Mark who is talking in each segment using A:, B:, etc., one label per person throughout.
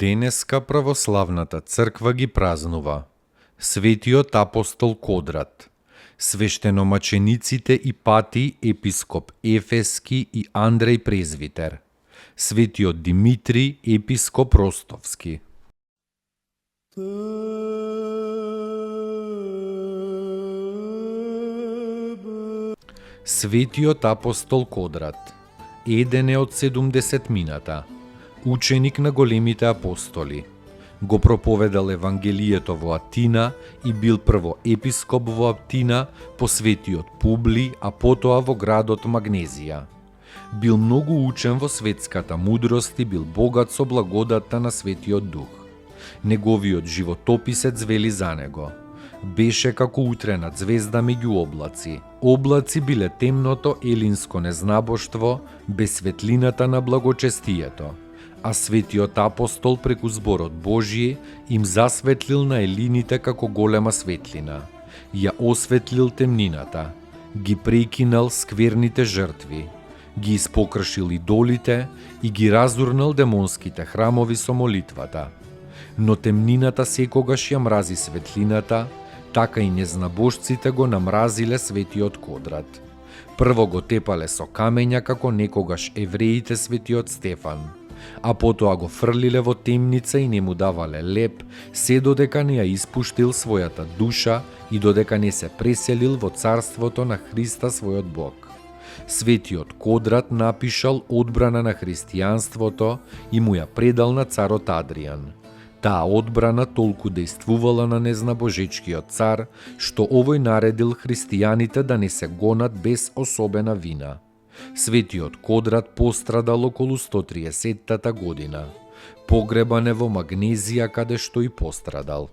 A: Денеска православната црква ги празнува Светиот апостол Кодрат, свештеномачениците Ипатий епископ Ефески и Андреј презвитер, Светиот Димитрий епископ Ростовски. Светиот апостол Кодрат, еден е од 70-мината, ученик на големите апостоли, го проповедал Евангелието во Атина и бил прво епископ во Атина по Светиот Публи, а потоа во градот Магнезија. Бил многу учен во светската мудрост и бил богат со благодатта на Светиот Дух. Неговиот животописец вели за него: беше како утрена звезда меѓу облаци. Облаци биле темното елинско незнабоштво без светлината на благочестието, а Светиот апостол преку зборот Божји им засветлил на елините како голема светлина. Ја осветлил темнината, ги прекинал скверните жртви, ги испокршил идолите и ги разурнал демонските храмови со молитвата. Но темнината секогаш ја мрази светлината, така и незнабожците го намразиле Светиот Кодрат. Прво го тепале со камења како некогаш евреите Светиот Стефан, а потоа го фрлиле во темница и не му давале леп, се додека не ја испуштил својата душа и додека не се преселил во царството на Христа својот Бог. Светиот Кодрат напишал одбрана на христијанството и му ја предал на царот Адријан. Таа одбрана толку дејствувала на незнабожечкиот цар, што овој наредил христијаните да не се гонат без особена вина. Светиот Кодрат пострадал околу 130-та година. Погребан е во Магнезија, каде што и пострадал.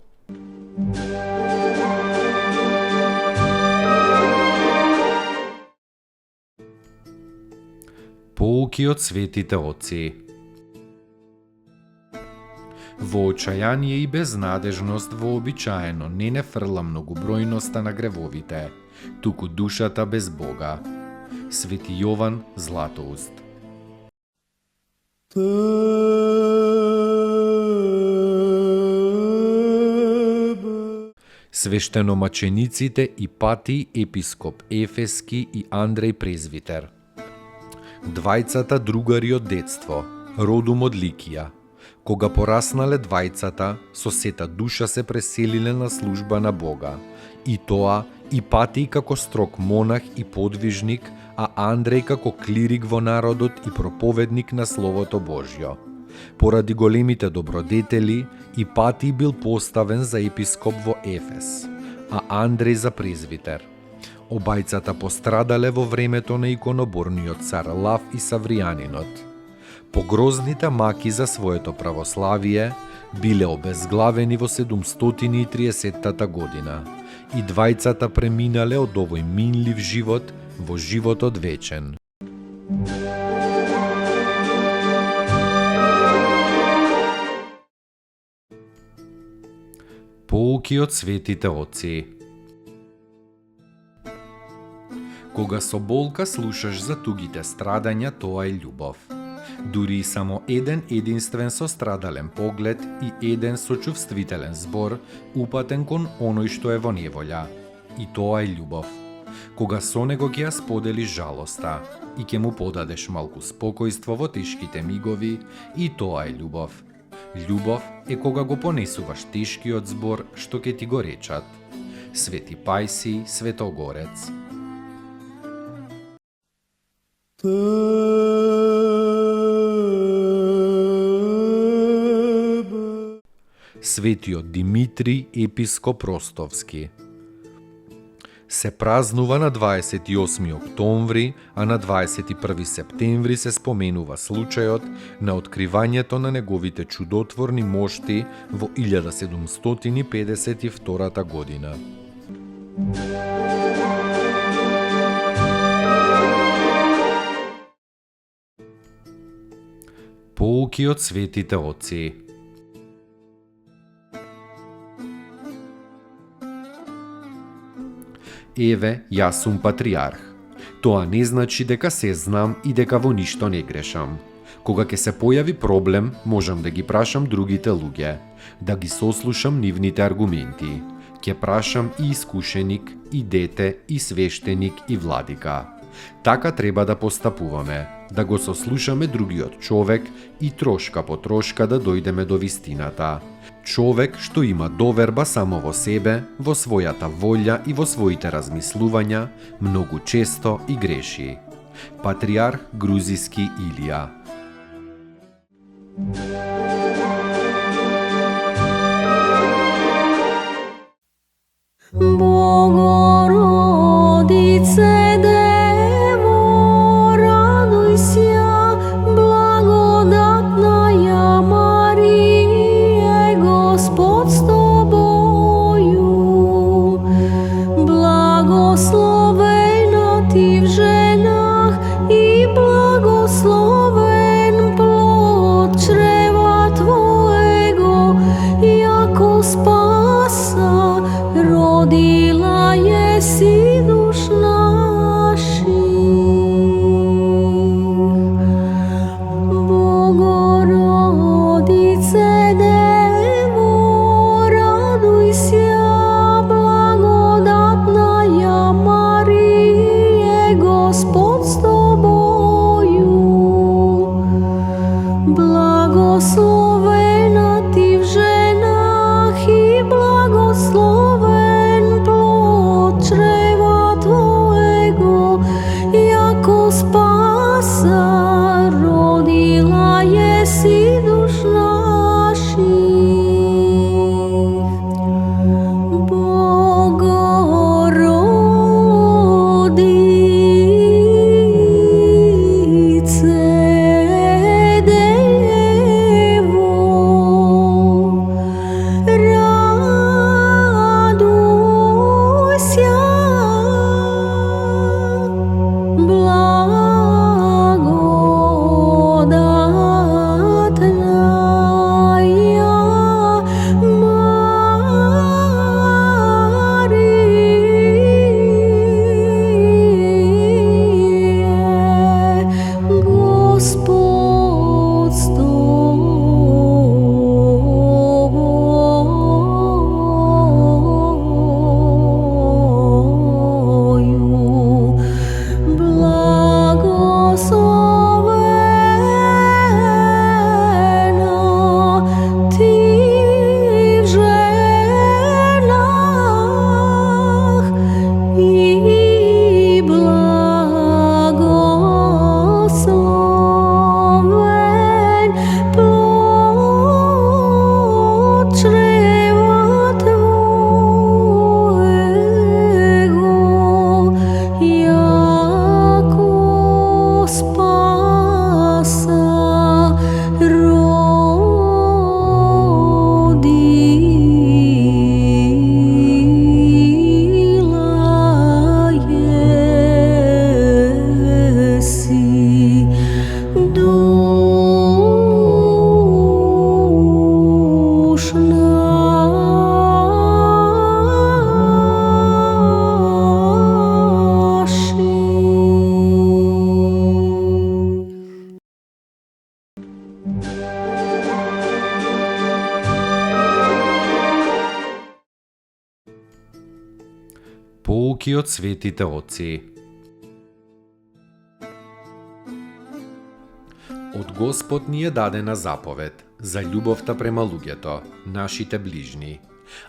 A: Поуки од светите оци. Во очајание и безнадежност вообичаено не фрла многобројноста на гревовите, туку душата без Бога. Свети Јован Златоуст. Свештеномачениците Ипатий епископ Ефески и Андреј презвитер. Двајцата другари од детство, родум од Ликија. Кога пораснале двајцата, со сета душа се преселиле на служба на Бога. И тоа, Ипатий како строг монах и подвижник, а Андреј како клирик во народот и проповедник на Словото Божјо. Поради големите добродетели, Ипатий бил поставен за епископ во Ефес, а Андреј за презвитер. Обајцата пострадале во времето на иконоборниот цар Лав и Савријанинот. По грозните маки за своето православие, биле обезглавени во 730-та година и двајцата преминале од овој минлив живот во животот вечен. Поуки од светите оци. Кога со болка слушаш за тугите страдања, тоа е љубов. Дури и само еден единствен сострадален поглед и еден сочувствителен збор упатен кон оној што е во неволја. И тоа е љубов. Кога со него ќе ја споделиш жалоста и ќе му подадеш малку спокојство во тешките мигови, и тоа е љубов. Љубов е кога го понесуваш тешкиот збор што ќе ти го речат. Свети Пајси Светогорец. Светиот Димитрий епископ Ростовски. се празнува на 28 октомври, а на 21 септември се споменува случајот на откривањето на неговите чудотворни мошти во 1752 година. Поуки од светите отци. Еве, јас сум патриарх. Тоа не значи дека се знам и дека во ништо не грешам. Кога ќе се појави проблем, можам да ги прашам другите луѓе, да ги сослушам нивните аргументи. Ќе прашам и искушеник, и дете, и свештеник, и владика. Така треба да постапуваме, да го сослушаме другиот човек и трошка по трошка да дојдеме до вистината. Човек што има доверба само во себе, во својата волја и во своите размислувања, многу често и греши. Патриарх Грузиски Илија.
B: Богородице, Дево, радуйся, благодатная Мария, Господь с тобою. Благословена ты в женах, и благословен плод чрева твоего, яко спаса родила еси душ наших. Богородице, Дево, радуйся, благодатная Мария, Господь с тобою. Благословена ты в женах, и благословен плод чрева твоего, яко спаса родила еси душ наших. Богородице, Дево, радуйся, благодатная Мария, Господь с тобою. Благословена ты в женах, и благословен плод чрева твоего, яко спаса родила еси душ наших.
A: Поуки од светите отци. Од Господ ни е дадена заповед за љубовта према луѓето, нашите ближни.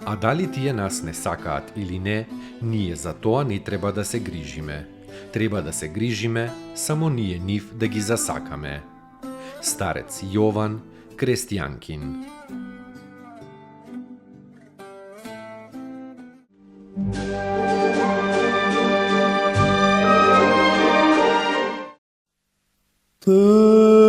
A: А дали тие нас не сакаат или не, ние за тоа не треба да се грижиме. Треба да се грижиме само ние нив да ги засакаме. Старец Јован Крестјанкин.
C: Tebe